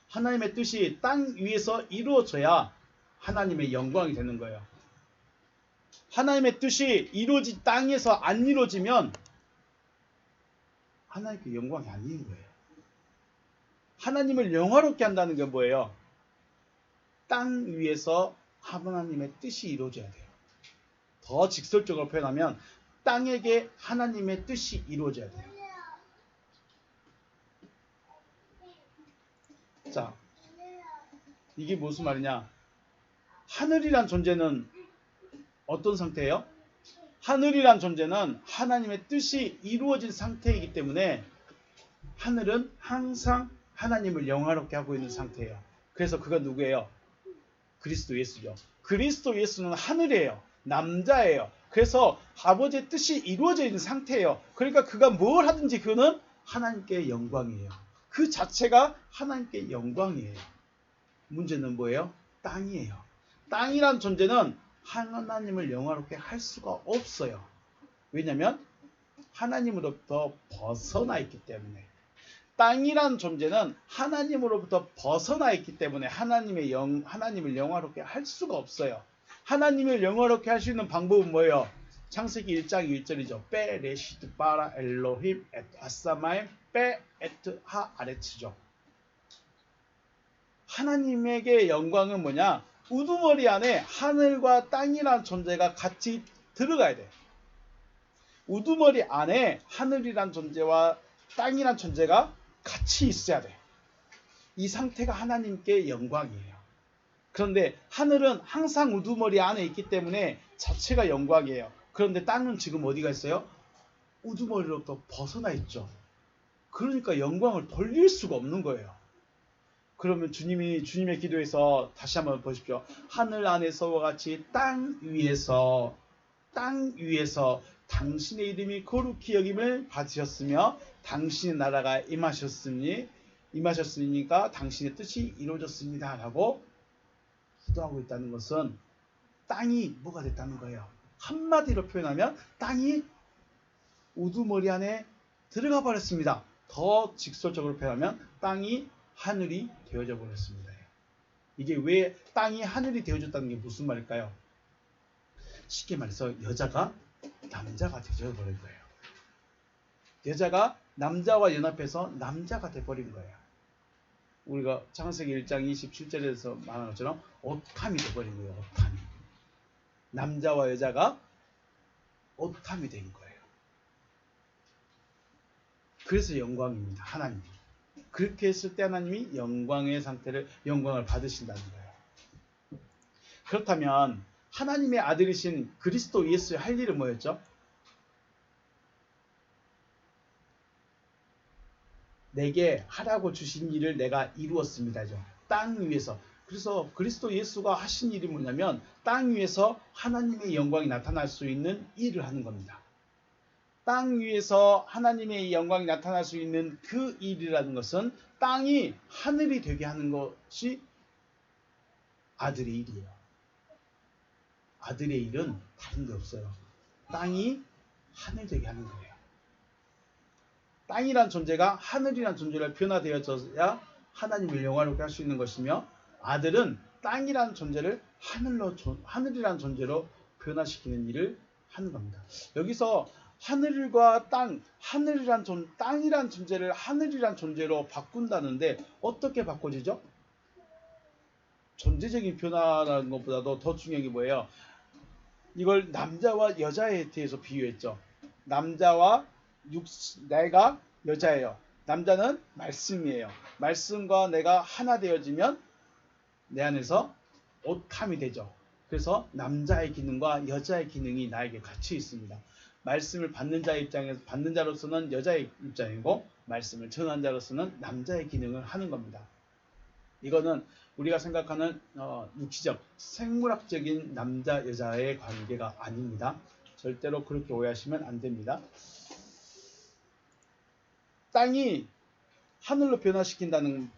하나님의 뜻이 땅 위에서 이루어져야 하나님의 영광이 되는 거예요. 하나님의 뜻이 땅에서 안 이루어지면 하나님께 영광이 아닌 거예요. 하나님을 영화롭게 한다는 게 뭐예요? 땅 위에서 하나님의 뜻이 이루어져야 돼요. 더 직설적으로 표현하면 땅에게 하나님의 뜻이 이루어져야 돼요. 자, 이게 무슨 말이냐? 하늘이란 존재는 어떤 상태예요? 하늘이란 존재는 하나님의 뜻이 이루어진 상태이기 때문에 하늘은 항상 하나님을 영화롭게 하고 있는 상태예요. 그래서 그가 누구예요? 그리스도 예수죠. 그리스도 예수는 하늘이에요. 남자예요. 그래서 아버지의 뜻이 이루어져 있는 상태예요. 그러니까 그가 뭘 하든지 그는 하나님께 영광이에요. 그 자체가 하나님께 영광이에요. 문제는 뭐예요? 땅이에요. 땅이란 존재는 하나님을 영화롭게 할 수가 없어요. 왜냐하면 하나님으로부터 벗어나 있기 때문에. 땅이란 존재는 하나님으로부터 벗어나 있기 때문에 하나님을 영화롭게 할 수가 없어요. 하나님을 영화롭게 할 수 있는 방법은 뭐예요? 창세기 1장 1절이죠. 빼 레시드 바라 엘로힘 엣 아사마임 빼 에트 하 아레츠죠. 하나님에게 영광은 뭐냐? 우두머리 안에 하늘과 땅이란 존재가 같이 들어가야 돼. 우두머리 안에 하늘이란 존재와 땅이란 존재가 같이 있어야 돼. 이 상태가 하나님께 영광이에요. 그런데 하늘은 항상 우두머리 안에 있기 때문에 자체가 영광이에요. 그런데 땅은 지금 어디가 있어요? 우두머리로부터 벗어나 있죠. 그러니까 영광을 돌릴 수가 없는 거예요. 그러면 주님의 기도에서 다시 한번 보십시오. 하늘 안에서와 같이 땅 위에서 당신의 이름이 거룩히 여김을 받으셨으며 당신의 나라가 임하셨으니까 당신의 뜻이 이루어졌습니다 라고 기도하고 있다는 것은 땅이 뭐가 됐다는 거예요. 한마디로 표현하면 땅이 우두머리 안에 들어가 버렸습니다. 더 직설적으로 표현하면 땅이 하늘이 되어져 버렸습니다. 이게 왜 땅이 하늘이 되어졌다는 게 무슨 말일까요? 쉽게 말해서 여자가 남자가 되어져 버린 거예요. 여자가 남자와 연합해서 남자가 돼버린 거예요. 우리가 창세기 1장 27절에서 말한 것처럼 오탐이 돼버린 거예요. 오탐이. 남자와 여자가 오탐이 된 거예요. 그래서 영광입니다. 하나님이. 그렇게 했을 때 하나님이 영광을 받으신다는 거예요. 그렇다면 하나님의 아들이신 그리스도 예수의 할 일은 뭐였죠? 내게 하라고 주신 일을 내가 이루었습니다죠. 땅 위에서. 그래서 그리스도 예수가 하신 일이 뭐냐면 땅 위에서 하나님의 영광이 나타날 수 있는 일을 하는 겁니다. 땅 위에서 하나님의 영광이 나타날 수 있는 그 일이라는 것은 땅이 하늘이 되게 하는 것이 아들의 일이에요. 아들의 일은 다른 데 없어요. 땅이 하늘 되게 하는 거예요. 땅이란 존재가 하늘이란 존재를 변화되어져야 하나님을 영화롭게 할 수 있는 것이며 아들은 땅이란 존재를 하늘이란 존재로 변화시키는 일을 하는 겁니다. 여기서 하늘과 땅이란 존재를 하늘이란 존재로 바꾼다는데 어떻게 바꿔지죠? 존재적인 변화라는 것보다도 더 중요한 게 뭐예요? 이걸 남자와 여자에 대해서 비유했죠. 내가 여자예요. 남자는 말씀이에요. 말씀과 내가 하나 되어지면 내 안에서 오탐이 되죠. 그래서 남자의 기능과 여자의 기능이 나에게 같이 있습니다. 말씀을 받는 자로서는 여자의 입장이고 말씀을 전하는 자로서는 남자의 기능을 하는 겁니다. 이거는 우리가 생각하는 육체적, 생물학적인 남자 여자의 관계가 아닙니다. 절대로 그렇게 오해하시면 안 됩니다. 땅이 하늘로 변화시킨다는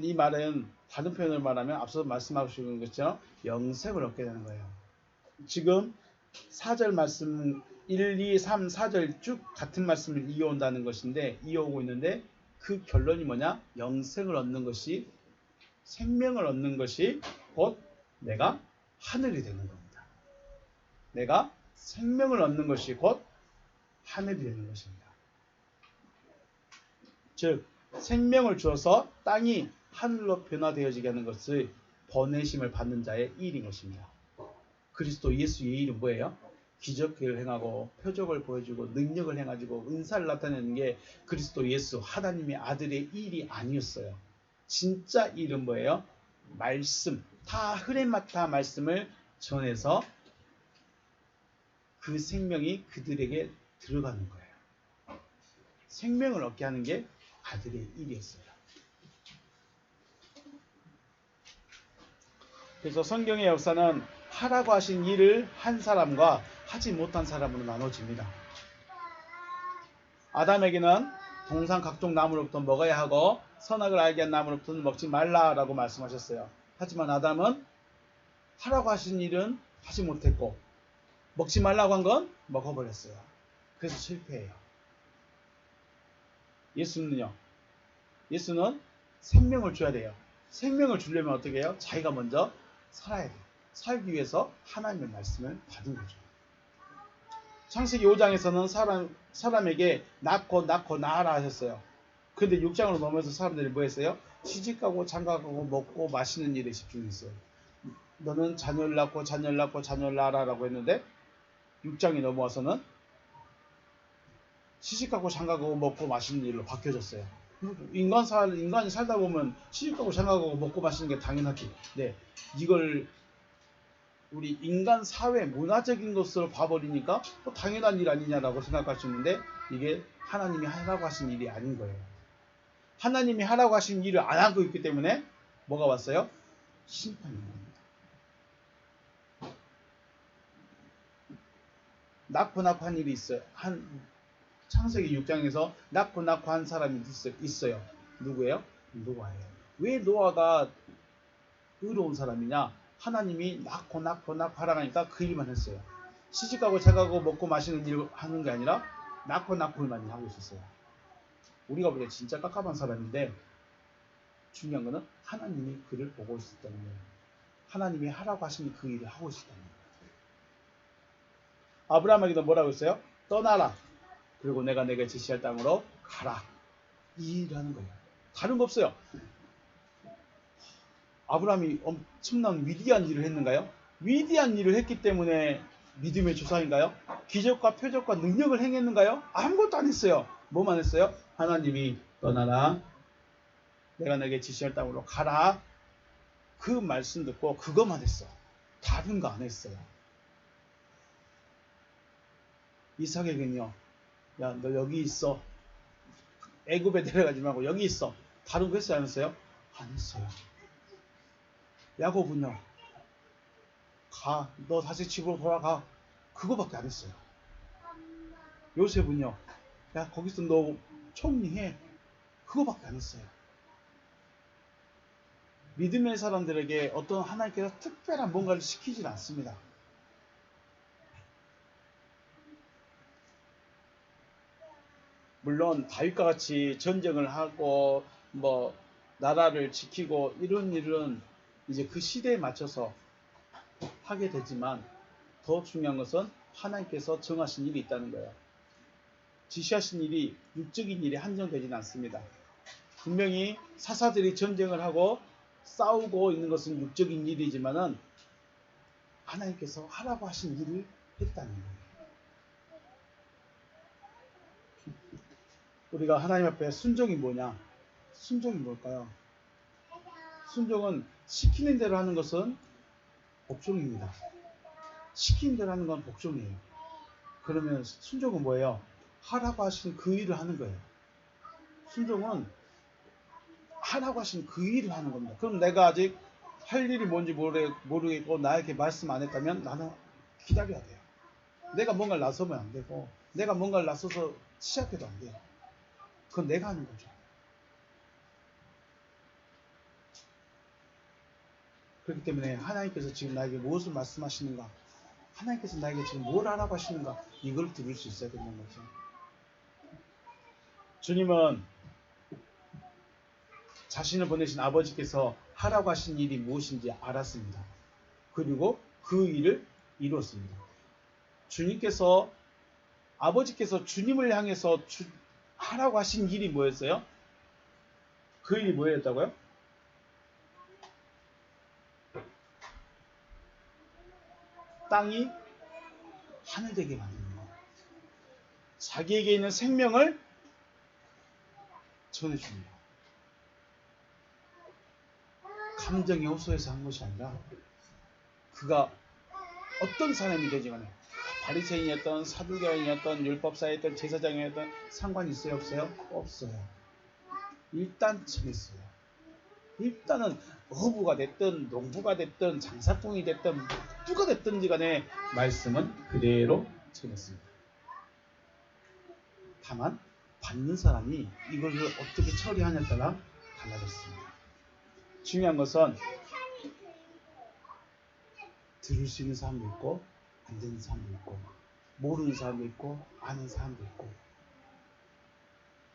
이 말은 다른 표현을 말하면 앞서 말씀하신 것처럼 영생을 얻게 되는 거예요. 지금 4절 말씀 1, 2, 3, 4절 쭉 같은 말씀을 이어오고 있는데 그 결론이 뭐냐? 영생을 얻는 것이 생명을 얻는 것이 곧 내가 하늘이 되는 겁니다. 내가 생명을 얻는 것이 곧 하늘이 되는 것입니다. 즉 생명을 주어서 땅이 하늘로 변화되어지게 하는 것을 번외심을 받는 자의 일인 것입니다. 그리스도 예수의 일은 뭐예요? 기적을 행하고 표적을 보여주고 능력을 행하고 은사를 나타내는 게 그리스도 예수 하나님의 아들의 일이 아니었어요. 진짜 일은 뭐예요? 말씀, 다 흐레마타 말씀을 전해서 그 생명이 그들에게 들어가는 거예요. 생명을 얻게 하는 게 아들의 일이었어요. 그래서 성경의 역사는 하라고 하신 일을 한 사람과 하지 못한 사람으로 나눠집니다. 아담에게는 동산 각종 나무로부터 먹어야 하고 선악을 알게 한 나무로부터는 먹지 말라라고 말씀하셨어요. 하지만 아담은 하라고 하신 일은 하지 못했고 먹지 말라고 한 건 먹어버렸어요. 그래서 실패해요. 예수는요. 예수는 생명을 줘야 돼요. 생명을 주려면 어떻게 해요? 자기가 먼저 살아야 돼요. 살기 위해서 하나님의 말씀을 받은 거죠. 창세기 5장에서는 사람에게 낳고 낳아라 하셨어요. 그런데 6장으로 넘어서 사람들이 뭐 했어요? 시집가고 장가가고 먹고 마시는 일에 집중했어요. 너는 자녀를 낳고 자녀를 낳아라라고 했는데 6장이 넘어와서는 시집가고 장가가고 먹고 마시는 일로 바뀌어졌어요. 인간이 살다 보면 시집가고 장가가고 먹고 마시는 게 당연하지. 네, 이걸 우리 인간 사회 문화적인 것으로 봐버리니까 또 당연한 일 아니냐라고 생각할 수 있는데 이게 하나님이 하라고 하신 일이 아닌 거예요. 하나님이 하라고 하신 일을 안 하고 있기 때문에 뭐가 왔어요? 심판이 옵니다. 낳고 한 일이 있어요. 창세기 6장에서 낳고 한 사람이 있어요. 누구예요? 노아예요. 왜 노아가 의로운 사람이냐? 하나님이 낳고 하라고 하니까 그 일만 했어요. 시집가고 자가고 먹고 마시는 일 하는 게 아니라 낳고를 많이 하고 있었어요. 우리가 볼 때 진짜 깝깝한 사람인데 중요한 거는 하나님이 그를 보고 있었다는 거예요. 하나님이 하라고 하신 그 일을 하고 있었다는 거예요. 아브라함에게도 뭐라고 했어요? 떠나라. 그리고 내가 내게 지시할 땅으로 가라. 이 일을 하는 거예요. 다른 거 없어요. 아브라함이 엄청난 위대한 일을 했는가요? 위대한 일을 했기 때문에 믿음의 조상인가요? 기적과 표적과 능력을 행했는가요? 아무것도 안 했어요. 뭐만 했어요? 하나님이 떠나라. 내가 내게 지시할 땅으로 가라. 그 말씀 듣고 그것만 했어. 다른 거 안 했어요. 이삭에게는요. 야, 너 여기 있어. 애굽에 데려가지 말고 여기 있어. 다른 거 했어요? 안 했어요? 안 했어요. 야곱은요. 가. 너 다시 집으로 돌아가. 그거밖에 안 했어요. 요셉은요. 야, 거기서 너 총리해. 그거밖에 안 했어요. 믿음의 사람들에게 어떤 하나님께서 특별한 뭔가를 시키질 않습니다. 물론 다윗과 같이 전쟁을 하고 나라를 지키고 이런 일은 이제 그 시대에 맞춰서 하게 되지만 더 중요한 것은 하나님께서 정하신 일이 있다는 거예요. 지시하신 일이 육적인 일이 한정되지는 않습니다. 분명히 사사들이 전쟁을 하고 싸우고 있는 것은 육적인 일이지만은 하나님께서 하라고 하신 일을 했다는 거예요. 우리가 하나님 앞에 순종이 뭐냐? 순종이 뭘까요? 순종은 시키는 대로 하는 것은 복종입니다. 시키는 대로 하는 건 복종이에요. 그러면 순종은 뭐예요? 하라고 하신 그 일을 하는 거예요. 순종은 하라고 하신 그 일을 하는 겁니다. 그럼 내가 아직 할 일이 뭔지 모르겠고 나에게 말씀 안 했다면 나는 기다려야 돼요. 내가 뭔가를 나서면 안 되고 내가 뭔가를 나서서 시작해도 안 돼요. 그건 내가 하는 거죠. 그렇기 때문에 하나님께서 지금 나에게 무엇을 말씀하시는가, 하나님께서 나에게 지금 뭘 하라고 하시는가, 이걸 들을 수 있어야 된다는 거죠. 주님은 자신을 보내신 아버지께서 하라고 하신 일이 무엇인지 알았습니다. 그리고 그 일을 이루었습니다. 아버지께서 주님을 향해서 하라고 하신 일이 뭐였어요? 그 일이 뭐였다고요? 땅이 하늘 되게 만드는 것. 자기에게 있는 생명을 전해줍니다. 감정에 호소해서 한 것이 아니라 그가 어떤 사람이 되지 간에 바리새인이었던 사두개인이었던 율법사였던 제사장이었던 상관이 있어요? 없어요? 없어요. 일단 전했어요. 일단은 어부가 됐든 농부가 됐든 장사꾼이 됐든 누가 됐든지 간에 말씀은 그대로 전했습니다. 다만 받는 사람이 이것을 어떻게 처리하냐에 따라 달라졌습니다. 중요한 것은 들을 수 있는 사람도 있고 안 듣는 사람도 있고 모르는 사람도 있고 아는 사람도 있고,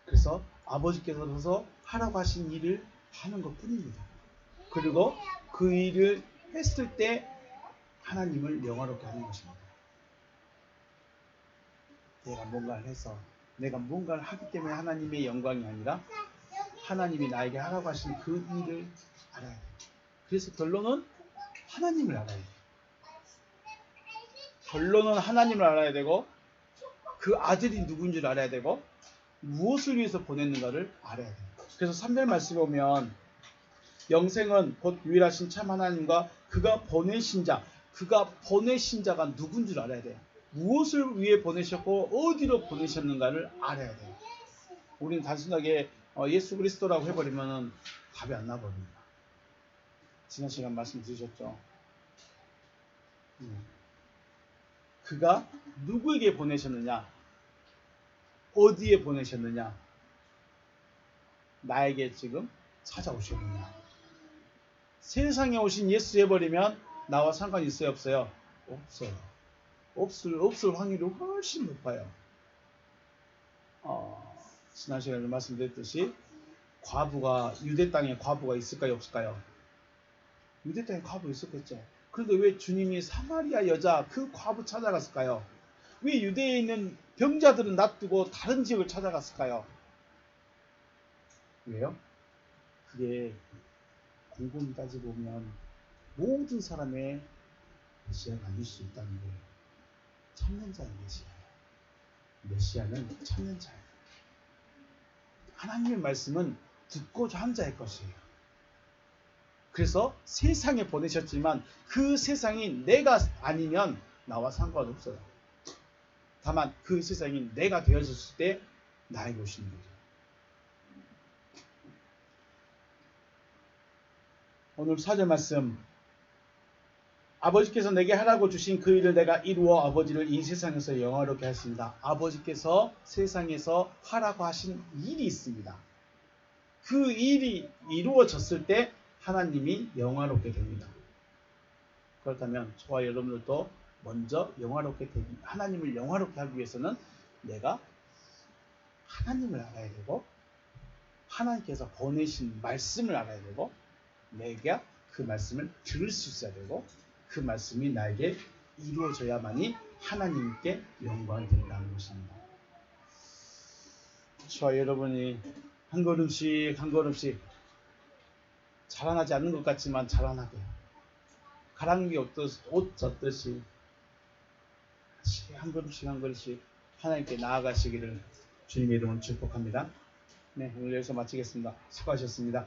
그래서 아버지께서 하라고 하신 일을 하는 것 뿐입니다. 그리고 그 일을 했을 때 하나님을 영화롭게 하는 것입니다. 내가 뭔가를 해서 내가 뭔가를 하기 때문에 하나님의 영광이 아니라 하나님이 나에게 하라고 하신 그 일을 알아야 돼요. 그래서 결론은 하나님을 알아야 돼요. 결론은 하나님을 알아야 되고 그 아들이 누군지를 알아야 되고 무엇을 위해서 보냈는가를 알아야 돼요. 그래서 3절 말씀에 보면 영생은 곧 유일하신 참 하나님과 그가 보내신 자가 누군지를 알아야 돼요. 무엇을 위해 보내셨고 어디로 보내셨는가를 알아야 돼요. 우리는 단순하게 예수 그리스도라고 해버리면은 답이 안 나버립니다. 지난 시간 말씀드리셨죠. 그가 누구에게 보내셨느냐, 어디에 보내셨느냐, 나에게 지금 찾아오셨느냐. 세상에 오신 예수 해버리면 나와 상관이 있어요, 없어요? 없어요. 없을 확률이 훨씬 높아요. 지난 시간에 말씀드렸듯이 과부가, 유대 땅에 과부가 있을까요, 없을까요? 유대 땅에 과부 있었겠죠. 그런데 왜 주님이 사마리아 여자 그 과부 찾아갔을까요? 왜 유대에 있는 병자들은 놔두고 다른 지역을 찾아갔을까요? 왜요? 그게 곰곰이 따지고 보면 모든 사람의 메시아가 아닐 수 있다는 거예요. 참는 자의 메시아예요. 메시아는 참는 자예요. 하나님의 말씀은 듣고자 한 자의 것이에요. 그래서 세상에 보내셨지만 그 세상이 내가 아니면 나와 상관없어요. 다만 그 세상이 내가 되어졌을 때 나에게 오시는 거죠. 오늘 4절 말씀, 아버지께서 내게 하라고 주신 그 일을 내가 이루어 아버지를 이 세상에서 영화롭게 하였습니다. 아버지께서 세상에서 하라고 하신 일이 있습니다. 그 일이 이루어졌을 때 하나님이 영화롭게 됩니다. 그렇다면 저와 여러분들도 먼저 하나님을 영화롭게 하기 위해서는 내가 하나님을 알아야 되고, 하나님께서 보내신 말씀을 알아야 되고, 내가 그 말씀을 들을 수 있어야 되고, 그 말씀이 나에게 이루어져야만이 하나님께 영광이 된다는 것입니다. 저와 여러분이 한 걸음씩 한 걸음씩 자라나지 않는 것 같지만 자라나게, 가랑비 옷 젖듯이 한 걸음씩 한 걸음씩 하나님께 나아가시기를 주님의 이름으로 축복합니다. 네, 오늘 여기서 마치겠습니다. 수고하셨습니다.